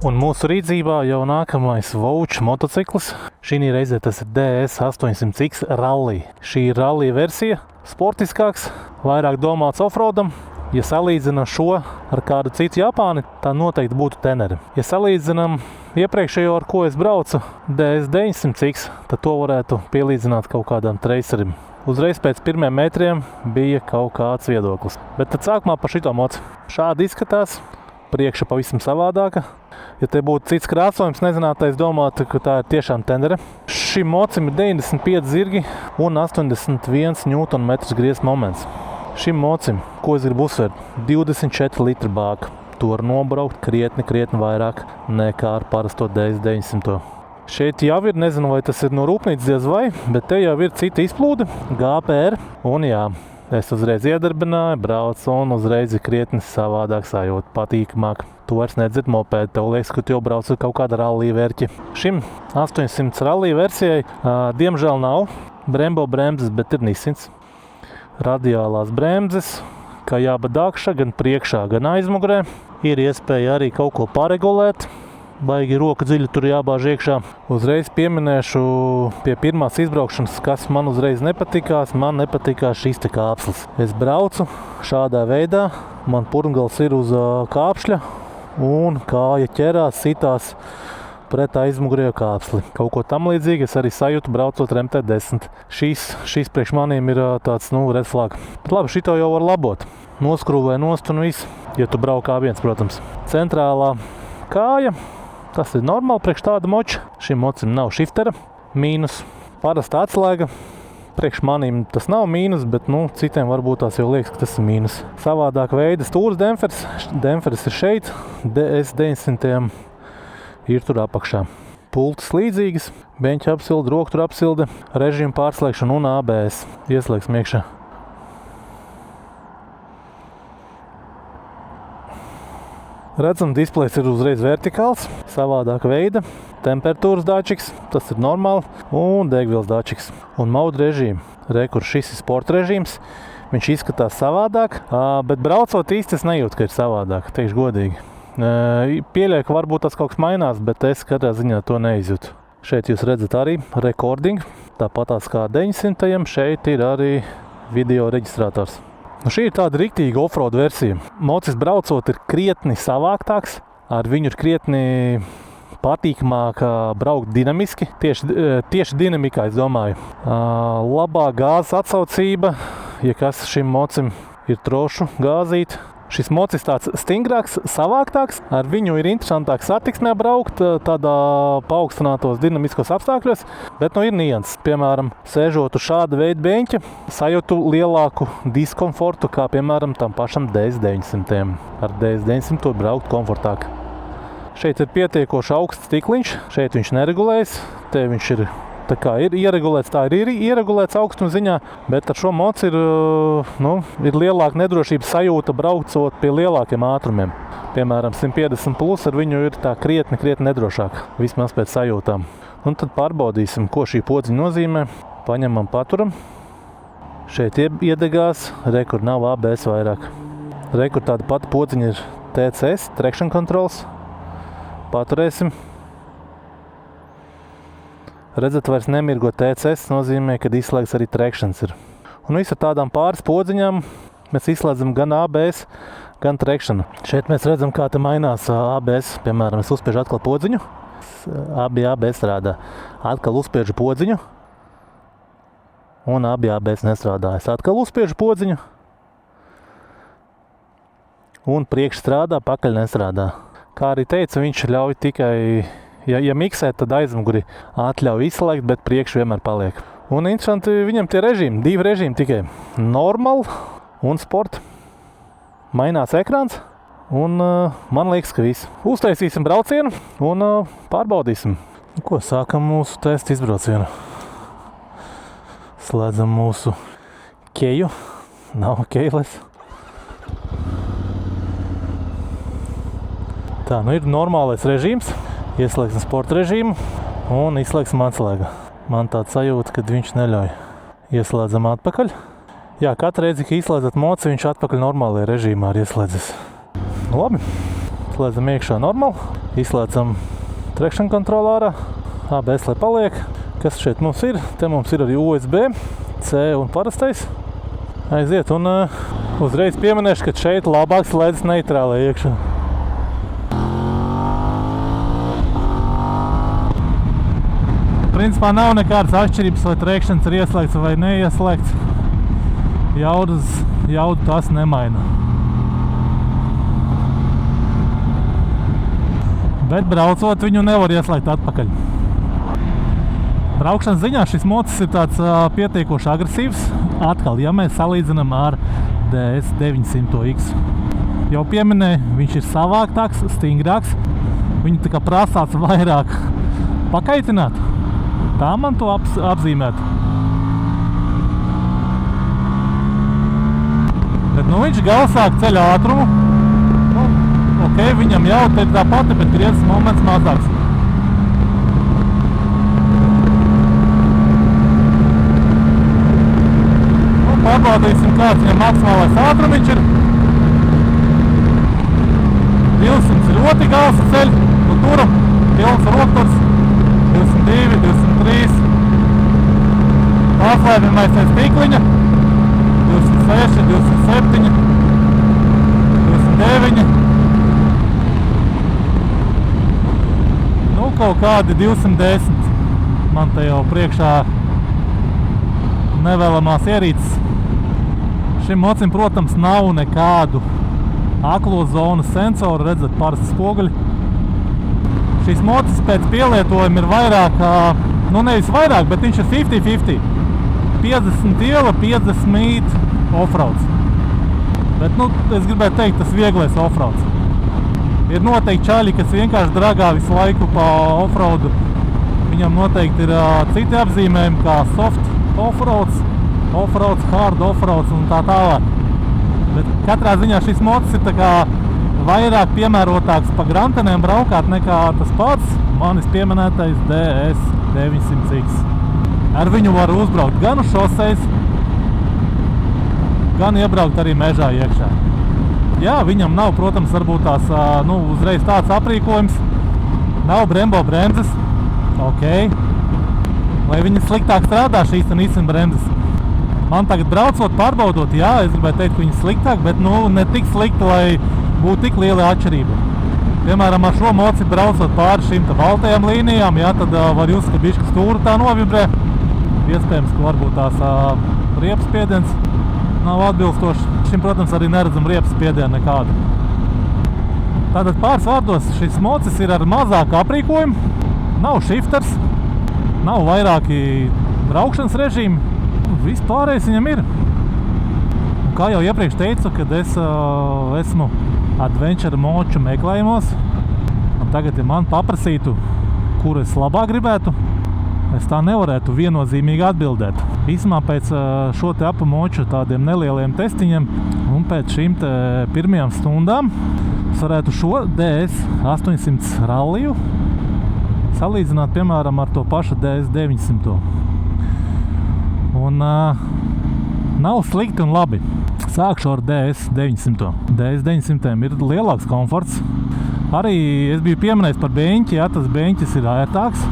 Un mūsu rīcībā jau nākamais Vouch motociklis. Šī reizē tas ir DS 800X Rally. Šī ir rally versija, sportiskāks, vairāk domāts offroadam. Ja salīdzinām šo ar kādu citu Japāni, tā noteikti būtu Tenere. Ja salīdzinām iepriekšējo, ar ko es braucu, DS 900X, tad to varētu pielīdzināt kaut kādām tracerim. Uzreiz pēc pirmiem metriem bija kaut kāds viedoklis. Bet tad sākumā par šito moci. Šādi izskatās, priekša pavisam savādāka. Ja te būtu cits krāsojums, nezinātais domātu, ka tā ir tiešām Tenere. Šim mocim ir 95 zirgi un 81 Nm griezuma moments. Šim mocim, ko es gribu uzsvērt, 24 litru bāka. To var nobraukt krietni vairāk nekā ar parasto DS 900. Šeit jau ir, nezinu, vai tas ir no rūpnīcas diez vai, bet te jau ir cita izplūde, GPR. Un jā, es uzreiz iedarbināju, braucu un uzreiz ir krietni savādāk sajūta, patīkamāk. Tu vairs nedzird mopēdi, tev liekas, ka tu jau brauc ar kaut kādu rallija vērķi. Šim 800 rallija versijai diemžēl nav Brembo bremzes, bet ir Nissins. Radiālās bremzes, kā jābadākša gan priekšā, gan aizmugurē. Ir iespēja arī kaut ko paregulēt. Baigi roka dziļi tur jābāž iekšā. Uzreiz pieminēšu pie pirmās izbraukšanas, kas man uzreiz nepatikās. Man nepatikās šis te kāpslis. Es braucu šādā veidā. Man purngals ir uz kāpšļa un kāja ķerās, sitās pret aizmugurējo kāpsli. Kaut ko tam līdzīgi es arī sajūtu braucot ar MT10. Šis priekš maniem ir tāds, red flag. Bet labi, šito jau var labot. Noskrūvē nost un viss, ja tu brauc kā viens, protams. Centrālā kāja, tas ir normāli priekš tāda moča. Šim mocim nav shiftera, mīnus. Parasta atslēga. Priekš manīm tas nav mīnus, bet citiem varbūt tās jau liekas, ka tas ir mīnus. Savādāk veida stūras dempers. Demperis ir šeit, DS 900 ir tur apakšā. Pultas līdzīgas, beņķa apsilde, roktur apsilde, režīma pārslēgšana un ABS. Ieslēgsim iekšā. Redzam, displejs ir uzreiz vertikāls, savādāka veida. Temperatūras dačiks, tas ir normāli, un degvielas dačiks. Un mode režīma. Kur šis ir sporta režīms, viņš izskatās savādāk, bet braucot īsti es nejūtu, ka ir savādāk, teikšu godīgi. Pieļauju, ka varbūt tas kaut kas mainās, bet es katrā ziņā to neizjūtu. Šeit jūs redzat arī recording, tāpatās kā 900, šeit ir arī video reģistrators. Šī ir tāda riktīga offroad versija. Mocis braucot ir krietni savāktāks, ar viņu ir krietni patīkamāk braukt dinamiski, tieši dinamikā, es domāju. Labā gāzes atsaucība, ja kas šim mocim ir trošu gāzīt. Šis mocis tāds stingrāks, savāktāks, ar viņu ir interesantāk satiksmē braukt tādā paaugstinātos dinamiskos apstākļos, bet ir nianses. Piemēram, sēžot uz šāda veida beņķa, sajūtu lielāku diskomfortu, kā piemēram tam pašam DS 900. Ar DS 900 braukt komfortāk. Šeit ir pietiekoši augsts stikliņš, šeit viņš neregulējas, te viņš ir tā kā ir ieregulēts, tā ir ieregulēts augstuma ziņā, bet ar šo moci ir lielāka nedrošības sajūta braucot pie lielākiem ātrumiem. Piemēram, 150 plus ar viņu ir tā krietni nedrošāk, vismaz pēc sajūtām. Un tad pārbaudīsim, ko šī podziņa nozīmē. Paņemam, paturam. Šeit iedegās, kur nav ABS vairāk. Kur tāda pati podziņa ir TCS, traction controls. Paturēsim. Redzat, vairs nemirgo TCS, nozīmē, ka izslēgts arī trekšanas ir. Un visu ar tādām pāris podziņām mēs izslēdzam gan ABS, gan trekšanu. Šeit mēs redzam, kā te mainās ABS. Piemēram, es uzspiežu atkal podziņu, abi ABS strādā. Atkal uzspiežu podziņu, un abi ABS nestrādā. Es atkal uzspiežu podziņu, un priekš strādā, pakaļ nestrādā. Kā arī teica, viņš ļauj tikai... Ja miksē, tad aizmuguri atļauj izslēgt, bet priekš vienmēr paliek. Un interesanti, viņam tie režīmi, 2 režīmi tikai. Normal un sport. Mainās ekrāns un man liekas, ka viss. Uztaisīsim braucienu un pārbaudīsim. Ko, sākam mūsu testu izbraucienu. Slēdzam mūsu keju. Nav keiles. Tā, ir normālais režīms. Ieslēgsim sporta režīmu un izslēgsim atslēgu. Man tāds sajūta, ka viņš neļauj. Ieslēdzam atpakaļ. Jā, katru reizi, kad izslēdzat moci, viņš atpakaļ normālajā režīmā ir ieslēdzis. Labi, slēdzam iekšā normāli. Izslēdzam trekšana kontroli ārā. ABS, lai paliek. Kas šeit mums ir? Te mums ir arī USB, C un parastais. Aiziet un uzreiz pieminēšu, ka šeit labāk slēdzas neitrālē iekšā. Principā nav nekādas atšķirības, vai trekšanas ir ieslēgts vai neieslēgts. Jaudu tas nemaina. Bet braucot, viņu nevar ieslēgt atpakaļ. Braukšanas ziņā šis mocis ir tāds pietiekoši agresīvs. Atkal, ja mēs salīdzinām ar DS 900X. Jau pieminēju, viņš ir savāktāks, stingrāks. Viņu tā kā prasāts vairāk pakaitināt. Tā man to apzīmēt. Bet viņš galsāk ceļ ātrumu. Ok, viņam jau te ir tā pati, bet griezes moments mazāks. Pārbaudīsim, kāds viņam maksimālais ātrums ir. 200 ļoti galsa ceļ, turam, pilns rokturs. 202, 203. Pārslēpjamais aiz tīkliņa. 206, 207, 209. Nu, kaut kādi 210. Man te jau priekšā nevēlamās ierīces. Šim mocim, protams, nav nekādu aklo zonas sensoru, redzat, parasti spoguļi. Šis mocis pēc pielietojuma ir vairāk, nu nevis vairāk, bet viņš ir 50-50. 50 iela, 50 offroads. Bet, nu, es gribētu teikt, tas vieglais offroads. Ir noteikti čaļi, kas vienkārši dragā visu laiku pa offroadu. Viņam noteikti ir citi apzīmējumi, kā soft offroads, hard offroads un tā tālāk. Bet katrā ziņā šis mocis ir tā kā vairāk piemērotāks pa grantenēm braukāt nekā tas pats manis pieminētais DS 900X. Ar viņu var uzbraukt gan uz šoseis, gan iebraukt arī mežā iekšā. Jā, viņam nav, protams, varbūt tās, uzreiz tāds aprīkojums. Nav Brembo bremzes. Ok. Lai viņi sliktāk strādā šīs un īsten bremzes. Man tagad braucot, pārbaudot, jā, es gribētu teikt, ka viņi sliktāk, bet, ne tik slikti, lai būtu tik liela atšķirība. Piemēram, ar šo moci braucot pāri šīm baltajām līnijām, jā, tad var just, ka bišķi stūra tā novibrē. Iespējams, ka varbūt tās riepas spiediens nav atbilstošs. Šim, protams, arī neredzam riepas spiedienu nekādu. Tātad pāris vārdos šis mocis ir ar mazāku aprīkojumu. Nav shifters, nav vairāki braukšanas režīmi. Vispārējais viņam ir. Un kā jau iepriekš teicu, kad es esmu adventure moču meklējumos, un tagad, ja man paprasītu, kur es labāk gribētu, es tā nevarētu viennozīmīgi atbildēt. Īsumā pēc šo te apu moču tādiem nelieliem testiņiem un pēc šīm te pirmajām stundām es varētu šo DS 800 ralliju salīdzināt, piemēram, ar to pašu DS 900. Un nav slikti un labi. Sākšu ar DS 900. DS 900 ir lielāks komforts. Arī es biju pieminējis par beņķi, jā, tas beņķis ir ērtāks.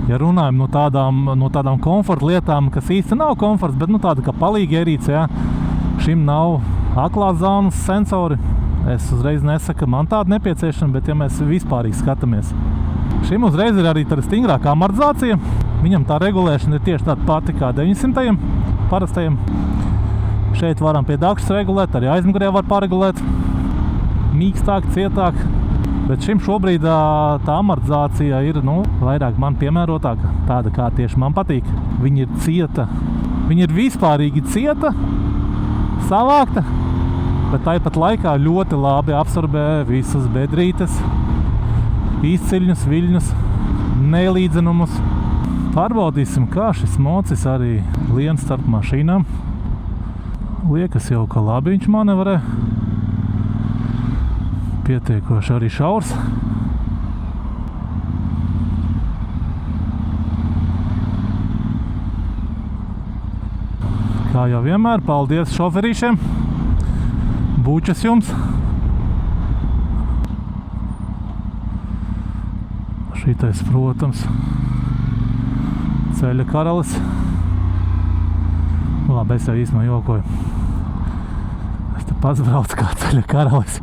Ja runājam no tādām komforta lietām, kas īsti nav komforts, bet tāda kā palīga ierīce, jā. Šim nav aklās zonas sensori. Es uzreiz nesaku, ka man tāda nepieciešama, bet ja mēs vispārīgi skatāmies. Šim uzreiz ir arī tāda stingrākā amortizācija. Viņam tā regulēšana ir tieši tāda pati kā 900 parastajiem. Šeit varam pie dakšas regulēt, arī aizmugurē var paregulēt. Mīkstāk, cietāk. Bet šim šobrīd tā amortizācija ir, vairāk man piemērotāka. Tāda, kā tieši man patīk. Viņa ir cieta. Viņa ir vispārīgi cieta, savākta, bet tāpat laikā ļoti labi absorbē visas bedrītes, izciļņus, viļņus, nelīdzenumus. Pārbaudīsim, kā šis mocis arī lien starp mašīnām. Liekas jau, ka labi viņš manevrē. Pietiekoši arī šaurs. Kā jau vienmēr, paldies šoferīšiem. Bučas jums! Šitais, protams, ceļa karalis. Labi, es jau īstenībā jokoju. Es te pats braucu kā ceļa karalis.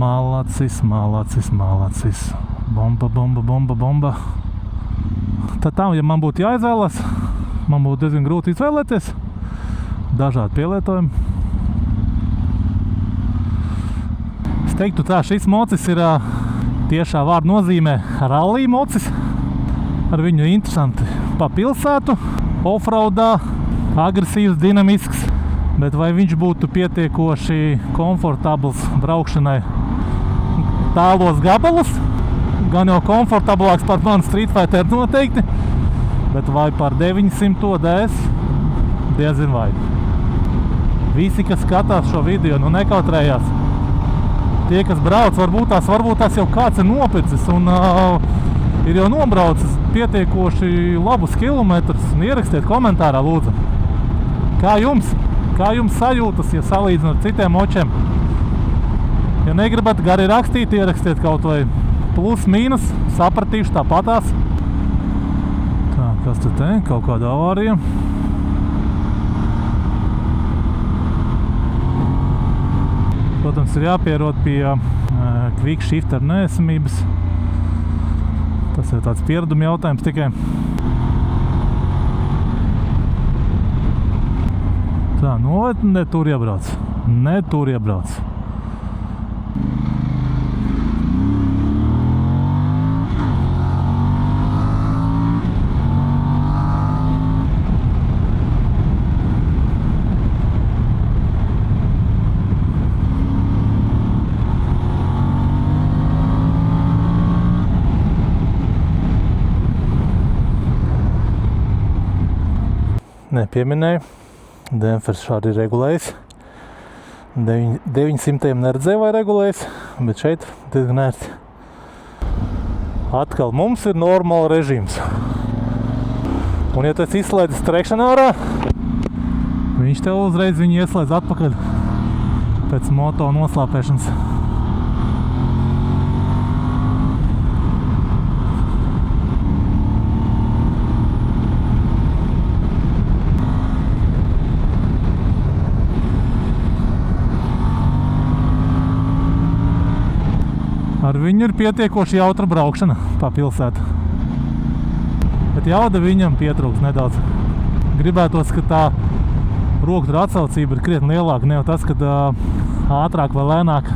Malacis. Bomba. Tad tam, ja man būtu jāizvēlas, man būtu diezgan grūti izvēlēties. Dažādi pielietojumi. Es teiktu tā, šis mocis ir tiešā vārda nozīmē rallija mocis. Ar viņu interesanti pa pilsētu, offroadā, agresīvs, dinamisks. Bet vai viņš būtu pietiekoši komfortabls braukšanai tālos gabalus? Gan jau komfortablāks par manu Street Fighter noteikti, bet vai par 900 DS? Diezin vai. Visi, kas skatās šo video, nu nekautrējās. Tie, kas brauc, varbūt tās jau kāds ir nopircis un ir jau nobraucis pietiekoši labus kilometrus. Ierakstiet komentārā, lūdzu. Kā jums sajūtas, ja salīdzināt ar citiem močiem? Ja negribat gari rakstīt, ierakstiet kaut vai plus, mīnus, sapratīšu tāpatās. Tā, kas te? Kaut kāda avārija. Protams, ir jāpierod pie quick shifter neesamības. Tas ir tāds piereduma jautājums tikai. Tā, nu, ne tur iebrauc. Nepieminēju. Dempers šādi ir regulējis. 900 neredzēju vai regulējis, bet šeit diezgan ērti. Atkal mums ir normāla režīms. Un ja tu esi izslēdzis trekšanu ārā, viņš tev uzreiz viņu ieslēdz atpakaļ pēc moto noslāpēšanas. Ar viņu ir pietiekoši jautra braukšana pa pilsētu. Bet jauda viņam pietrūks nedaudz. Gribētos, ka tā roktur atsaucība ir krietni lielāka. Ne jau tas, kad ātrāk vai lēnāk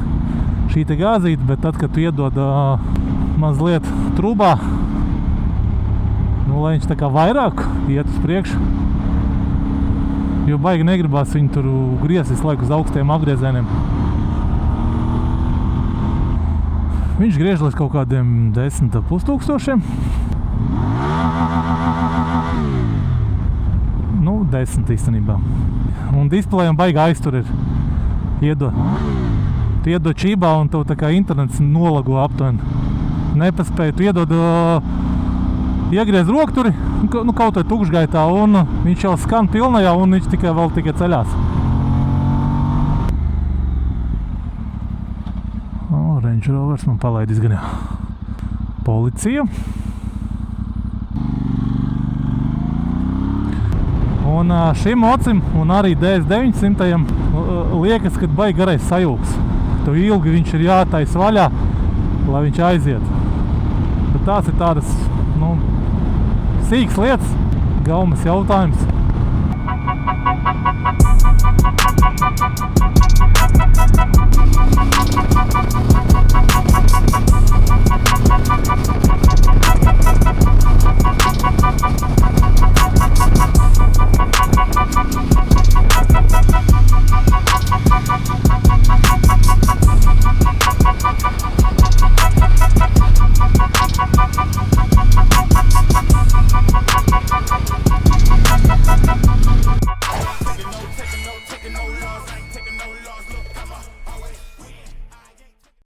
šī te gāzīte, bet tad, kad tu iedod mazliet trubā, nu, lai viņš tā kā vairāk iet uz priekšu. Jo baigi negribās viņu tur griezt visu laiku uz augstiem apgriezieniem. Viņš griež līdz kaut kādiem 10,5 tūkstošiem. Nu, 10 īstenībā. Un displejam baigi aiztur ir. Tu iedod čībā un tev tā kā internets nolago aptuveni. Nepaspēja, tu iedod iegriez rokturi, nu, kaut vai tukšgaitā, un viņš jau skan pilnajā, un viņš tikai ceļās. Range Rovers man palaid izganā. Policija. Un šim mocim un arī DS900 liekas, ka baigi garais sajūgs. Tev ilgi viņš ir jātais vaļā, lai viņš aiziet. Bet tās ir tādas, nu, sīkas lietas, gaumas jautājums.